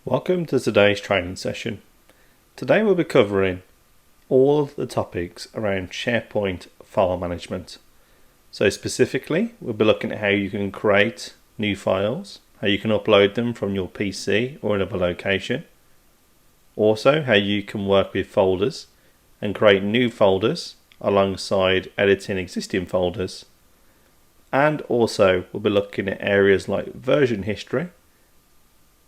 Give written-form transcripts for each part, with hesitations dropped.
Welcome to today's training session. Today we'll be covering all of the topics around SharePoint file management. So specifically, we'll be looking at how you can create new files, how you can upload them from your PC or another location. Also, how you can work with folders and create new folders alongside editing existing folders. And also, we'll be looking at areas like version history,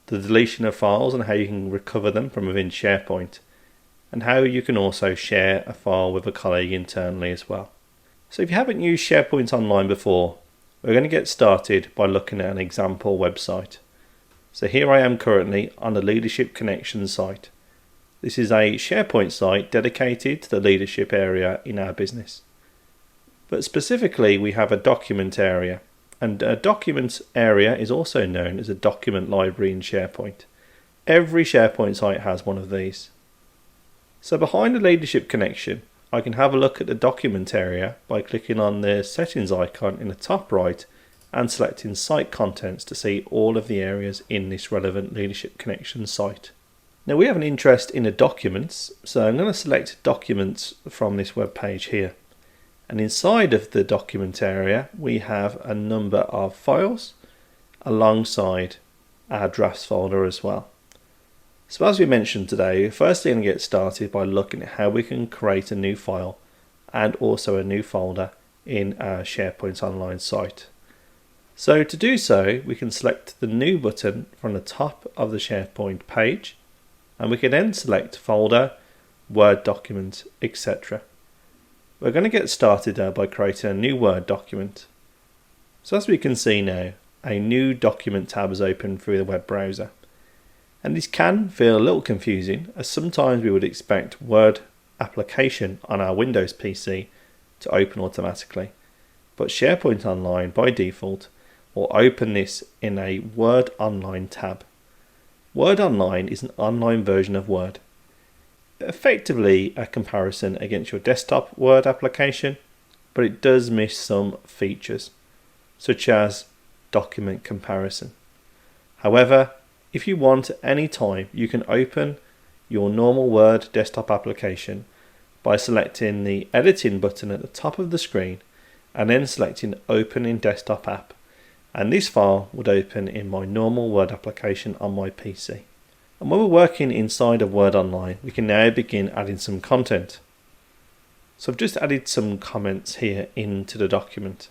the deletion of files and how you can recover them from within SharePoint, and how you can also share a file with a colleague internally as well. So if you haven't used SharePoint Online before, we're going to get started by looking at an example website. So here I am currently on the Leadership Connections site. This is a SharePoint site dedicated to the leadership area in our business. But specifically, we have a document area. And a document area is also known as a document library in SharePoint. Every SharePoint site has one of these. So behind the leadership connection, I can have a look at the document area by clicking on the settings icon in the top right and selecting site contents to see all of the areas in this relevant leadership connection site. Now we have an interest in the documents, so I'm going to select documents from this web page here. And inside of the document area, we have a number of files alongside our drafts folder as well. So as we mentioned today, we're firstly going to get started by looking at how we can create a new file and also a new folder in our SharePoint Online site. So to do so, we can select the New button from the top of the SharePoint page, and we can then select Folder, Word document, etc. We're going to get started now by creating a new Word document. So as we can see now, a new document tab is open through the web browser. And this can feel a little confusing, as sometimes we would expect Word application on our Windows PC to open automatically. But SharePoint Online by default will open this in a Word Online tab. Word Online is an online version of Word. Effectively a comparison against your desktop Word application, but it does miss some features, such as document comparison. However, if you want at any time, you can open your normal Word desktop application by selecting the editing button at the top of the screen and then selecting Open in Desktop App, and this file would open in my normal Word application on my PC. And when we're working inside of Word Online, we can now begin adding some content. So I've just added some comments here into the document.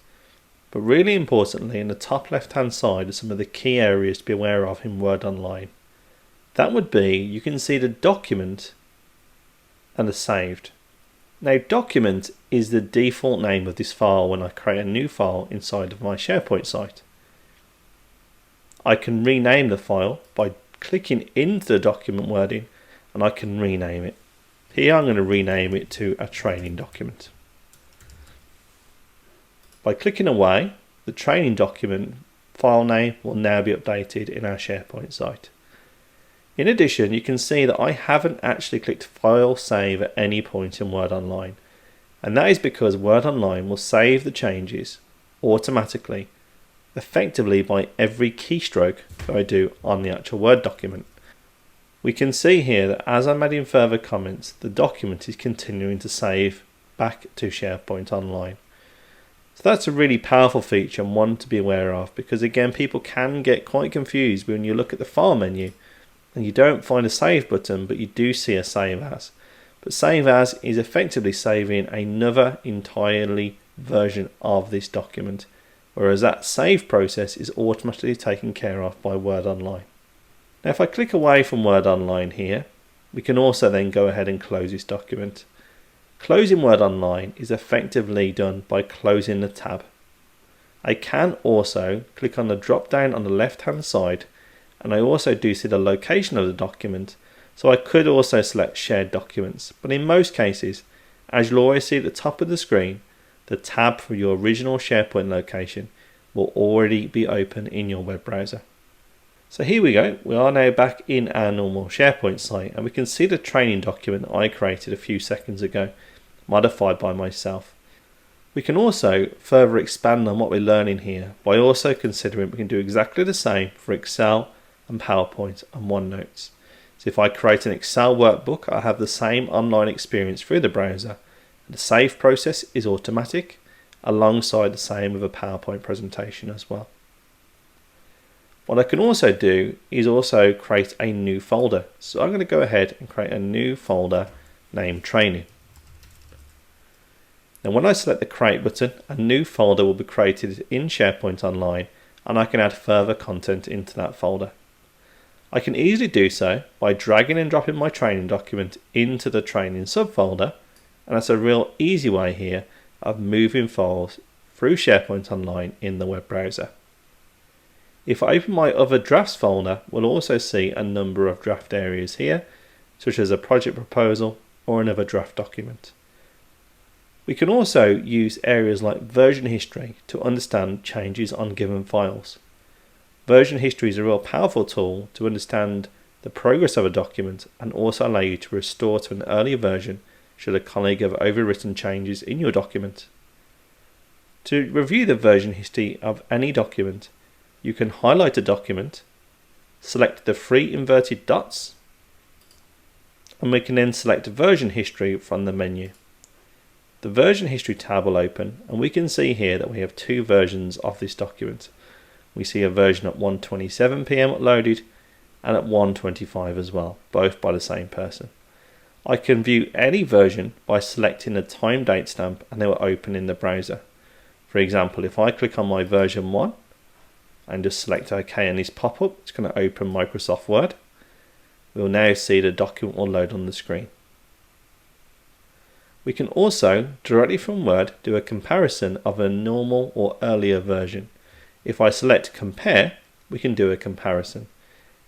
But really importantly, in the top left hand side are some of the key areas to be aware of in Word Online. That would be, you can see the document and the saved. Now document is the default name of this file when I create a new file inside of my SharePoint site. I can rename the file by clicking into the document wording, and I can rename it. Here I'm going to rename it to a training document. By clicking away, the training document file name will now be updated in our SharePoint site. In addition, you can see that I haven't actually clicked File Save at any point in Word Online, and that is because Word Online will save the changes automatically, effectively by every keystroke that I do on the actual Word document. We can see here that as I'm adding further comments, the document is continuing to save back to SharePoint Online. So that's a really powerful feature and one to be aware of, because again, people can get quite confused when you look at the file menu and you don't find a save button, but you do see a save as. But save as is effectively saving another entirely version of this document, whereas that save process is automatically taken care of by Word Online. Now if I click away from Word Online here, we can also then go ahead and close this document. Closing Word Online is effectively done by closing the tab. I can also click on the drop down on the left hand side, and I also do see the location of the document, so I could also select shared documents, but in most cases, as you'll always see at the top of the screen, the tab for your original SharePoint location will already be open in your web browser. So here we go, we are now back in our normal SharePoint site, and we can see the training document I created a few seconds ago, modified by myself. We can also further expand on what we're learning here by also considering we can do exactly the same for Excel and PowerPoint and OneNote. So if I create an Excel workbook, I have the same online experience through the browser. The save process is automatic, alongside the same with a PowerPoint presentation as well. What I can also do is also create a new folder. So I'm going to go ahead and create a new folder named Training. Now when I select the Create button, a new folder will be created in SharePoint Online, and I can add further content into that folder. I can easily do so by dragging and dropping my training document into the training subfolder, and that's a real easy way here of moving files through SharePoint Online in the web browser. If I open my other drafts folder, we'll also see a number of draft areas here, such as a project proposal or another draft document. We can also use areas like version history to understand changes on given files. Version history is a real powerful tool to understand the progress of a document and also allow you to restore to an earlier version should a colleague have overwritten changes in your document. To review the version history of any document, you can highlight a document, select the three inverted dots, and we can then select version history from the menu. The version history tab will open, and we can see here that we have two versions of this document. We see a version at 1:27 PM uploaded and at 1:25 as well, both by the same person. I can view any version by selecting the time date stamp, and they will open in the browser. For example, if I click on my version 1 and just select OK and this pop-up, it's going to open Microsoft Word. We'll now see the document will load on the screen. We can also, directly from Word, do a comparison of a normal or earlier version. If I select Compare, we can do a comparison.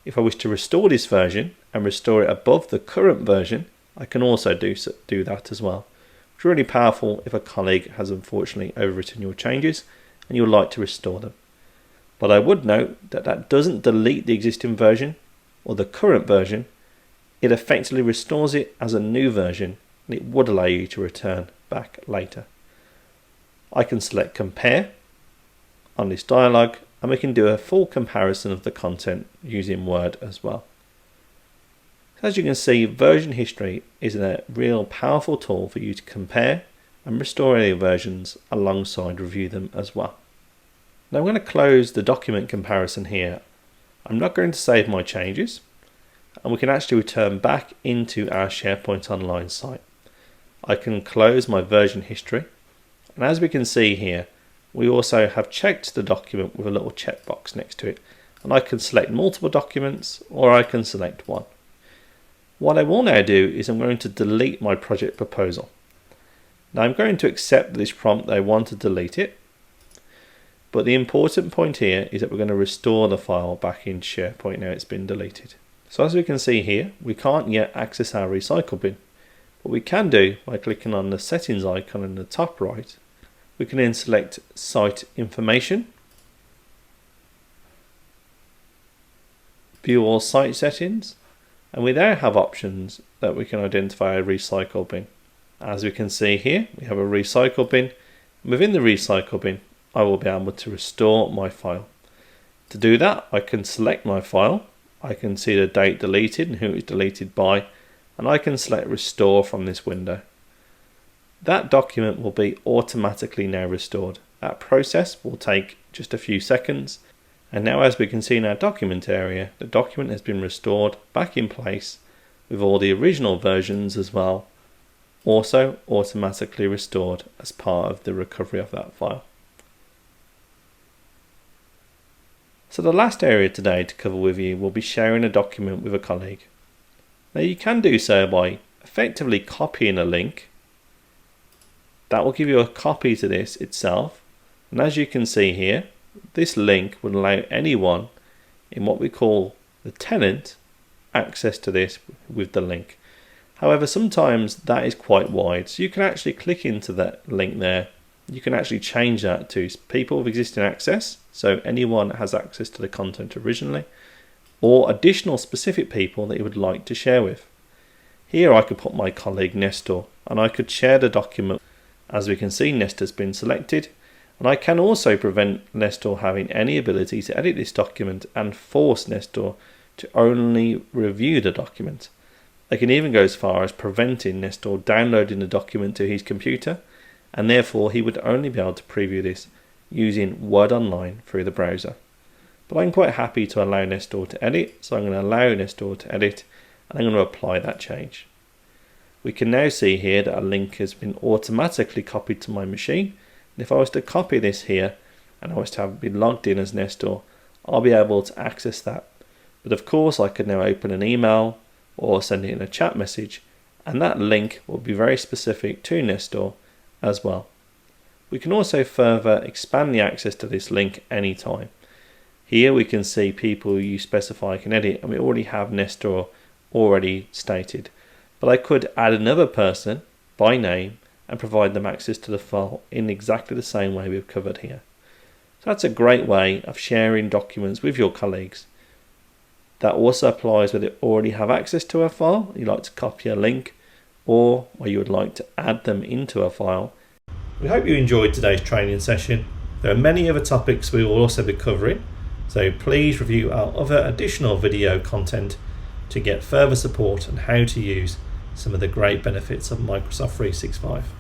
If I wish to restore this version and restore it above the current version, I can also do that as well. It's really powerful if a colleague has unfortunately overwritten your changes and you would like to restore them. But I would note that that doesn't delete the existing version or the current version. It effectively restores it as a new version, and it would allow you to return back later. I can select Compare on this dialog, and we can do a full comparison of the content using Word as well. As you can see, version history is a real powerful tool for you to compare and restore any versions alongside review them as well. Now I'm going to close the document comparison here. I'm not going to save my changes, and we can actually return back into our SharePoint Online site. I can close my version history, and as we can see here, we also have checked the document with a little checkbox next to it, and I can select multiple documents or I can select one. What I will now do is I'm going to delete my project proposal. Now I'm going to accept this prompt that I want to delete it, but the important point here is that we're going to restore the file back in SharePoint now it's been deleted. So as we can see here, we can't yet access our recycle bin. What we can do by clicking on the settings icon in the top right, we can then select Site Information, View All Site Settings, and we now have options that we can identify a recycle bin. As we can see here, we have a recycle bin. Within the recycle bin, I will be able to restore my file. To do that, I can select my file, I can see the date deleted and who it was deleted by, and I can select Restore from this window. That document will be automatically now restored. That process will take just a few seconds, and now as we can see in our document area, the document has been restored back in place with all the original versions as well, also automatically restored as part of the recovery of that file. So the last area today to cover with you will be sharing a document with a colleague. Now you can do so by effectively copying a link. That will give you a copy to this itself, and as you can see here, this link would allow anyone in what we call the tenant access to this with the link. However, sometimes that is quite wide, so you can actually click into that link there. You can actually change that to people with existing access, so anyone that has access to the content originally, or additional specific people that you would like to share with. Here I could put my colleague Nestor, and I could share the document. As we can see, Nestor's been selected, And I can also prevent Nestor having any ability to edit this document and force Nestor to only review the document. I can even go as far as preventing Nestor downloading the document to his computer, and therefore he would only be able to preview this using Word Online through the browser. But I'm quite happy to allow Nestor to edit, so I'm going to allow Nestor to edit, and I'm going to apply that change. We can now see here that a link has been automatically copied to my machine, and if I was to copy this here and I was to have been logged in as Nestor, I'll be able to access that. But of course I could now open an email or send it in a chat message, and that link will be very specific to Nestor as well. We can also further expand the access to this link anytime. Here we can see people you specify can edit, and we already have Nestor already stated. But I could add another person by name and provide them access to the file in exactly the same way we've covered here. So that's a great way of sharing documents with your colleagues. That also applies whether you already have access to a file, you like to copy a link, or where you would like to add them into a file. We hope you enjoyed today's training session. There are many other topics we will also be covering, so please review our other additional video content to get further support on how to use some of the great benefits of Microsoft 365.